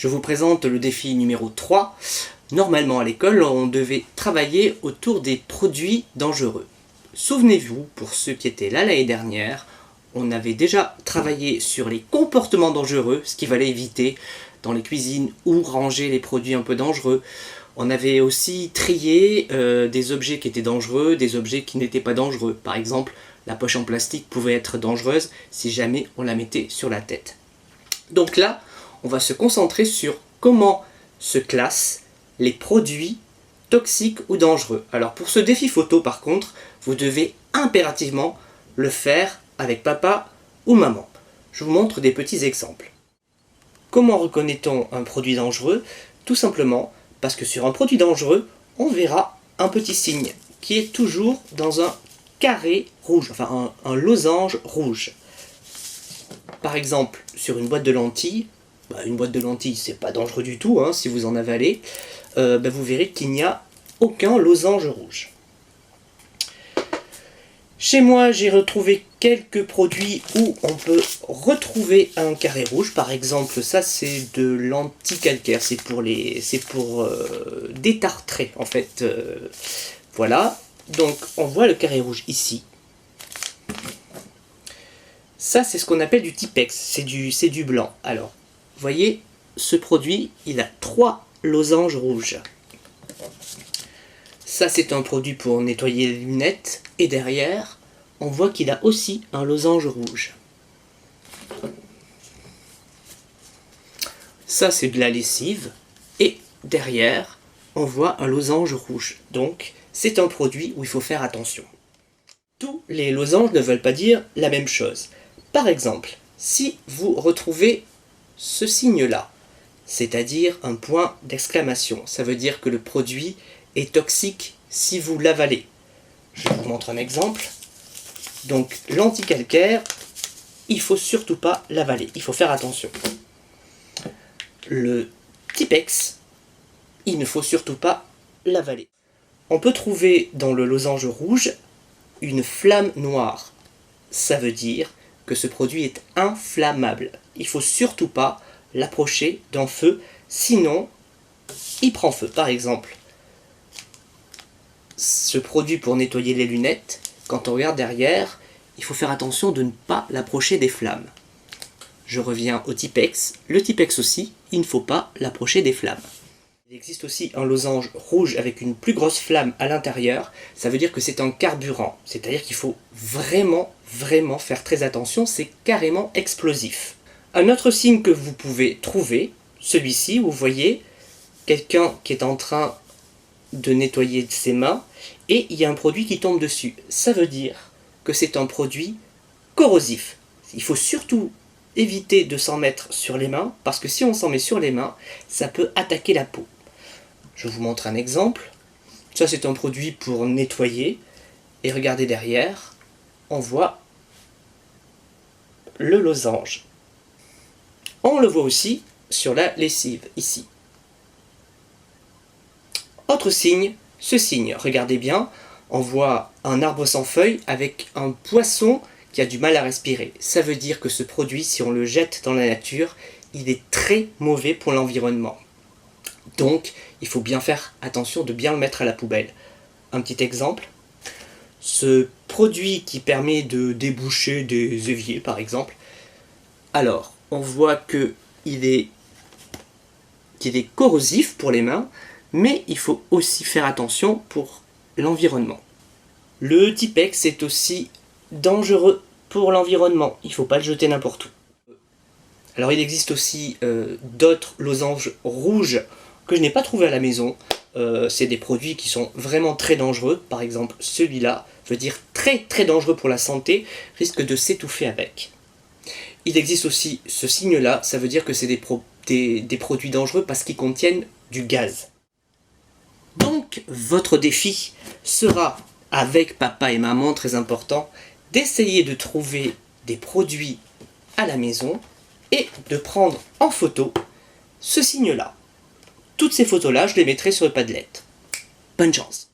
Je vous présente le défi numéro 3. Normalement à l'école, on devait travailler autour des produits dangereux. Souvenez-vous, pour ceux qui étaient là l'année dernière, on avait déjà travaillé sur les comportements dangereux, ce qu'il fallait éviter dans les cuisines ou ranger les produits un peu dangereux. On avait aussi trié des objets qui étaient dangereux, des objets qui n'étaient pas dangereux. Par exemple, la poche en plastique pouvait être dangereuse si jamais on la mettait sur la tête. Donc là, on va se concentrer sur comment se classent les produits toxiques ou dangereux. Alors pour ce défi photo par contre, vous devez impérativement le faire avec papa ou maman. Je vous montre des petits exemples. Comment reconnaît-on un produit dangereux? Tout simplement parce que sur un produit dangereux, on verra un petit signe qui est toujours dans un carré rouge, enfin un losange rouge. Par exemple, sur une boîte de lentilles, une boîte de lentilles c'est pas dangereux du tout si vous en avalez, vous verrez qu'il n'y a aucun losange rouge. Chez moi, j'ai retrouvé quelques produits où on peut retrouver un carré rouge. Par exemple, ça c'est de l'anticalcaire, c'est pour détartrer en fait. Voilà, donc on voit le carré rouge ici. Ça c'est ce qu'on appelle du Tipex, c'est du blanc. Alors, vous voyez, ce produit, il a 3 losanges rouges. Ça c'est un produit pour nettoyer les lunettes, et derrière, on voit qu'il a aussi un losange rouge. Ça c'est de la lessive, et derrière, on voit un losange rouge. Donc, c'est un produit où il faut faire attention. Tous les losanges ne veulent pas dire la même chose. Par exemple, si vous retrouvez ce signe-là, c'est-à-dire un point d'exclamation, ça veut dire que le produit est toxique si vous l'avalez. Je vous montre un exemple. Donc l'anticalcaire, il ne faut surtout pas l'avaler, il faut faire attention. Le Tipex, il ne faut surtout pas l'avaler. On peut trouver dans le losange rouge une flamme noire. Ça veut dire que ce produit est inflammable. Il ne faut surtout pas l'approcher d'un feu, sinon il prend feu. Par exemple, ce produit pour nettoyer les lunettes, quand on regarde derrière, il faut faire attention de ne pas l'approcher des flammes. Je reviens au Tipex. Le Tipex aussi, il ne faut pas l'approcher des flammes. Il existe aussi un losange rouge avec une plus grosse flamme à l'intérieur. Ça veut dire que c'est un carburant. C'est-à-dire qu'il faut vraiment faire très attention. C'est carrément explosif. Un autre signe que vous pouvez trouver, celui-ci, où vous voyez quelqu'un qui est en train de nettoyer ses mains et il y a un produit qui tombe dessus. Ça veut dire que c'est un produit corrosif. Il faut surtout éviter de s'en mettre sur les mains parce que si on s'en met sur les mains, ça peut attaquer la peau. Je vous montre un exemple. Ça c'est un produit pour nettoyer et regardez derrière, on voit le losange. On le voit aussi sur la lessive ici. Autre signe, ce signe, regardez bien, on voit un arbre sans feuilles avec un poisson qui a du mal à respirer. Ça veut dire que ce produit, si on le jette dans la nature, il est très mauvais pour l'environnement. Donc, il faut bien faire attention de bien le mettre à la poubelle. Un petit exemple, ce produit qui permet de déboucher des éviers par exemple, alors, on voit qu'il est corrosif pour les mains, mais il faut aussi faire attention pour l'environnement. Le Tipex est aussi dangereux pour l'environnement, il ne faut pas le jeter n'importe où. Alors il existe aussi d'autres losanges rouges que je n'ai pas trouvé à la maison. C'est des produits qui sont vraiment très dangereux. Par exemple celui-là veut dire très dangereux pour la santé, risque de s'étouffer avec. Il existe aussi ce signe-là, ça veut dire que c'est des produits dangereux parce qu'ils contiennent du gaz. Donc, votre défi sera, avec papa et maman, très important, d'essayer de trouver des produits à la maison et de prendre en photo ce signe-là. Toutes ces photos-là, je les mettrai sur le Padlet. Bonne chance!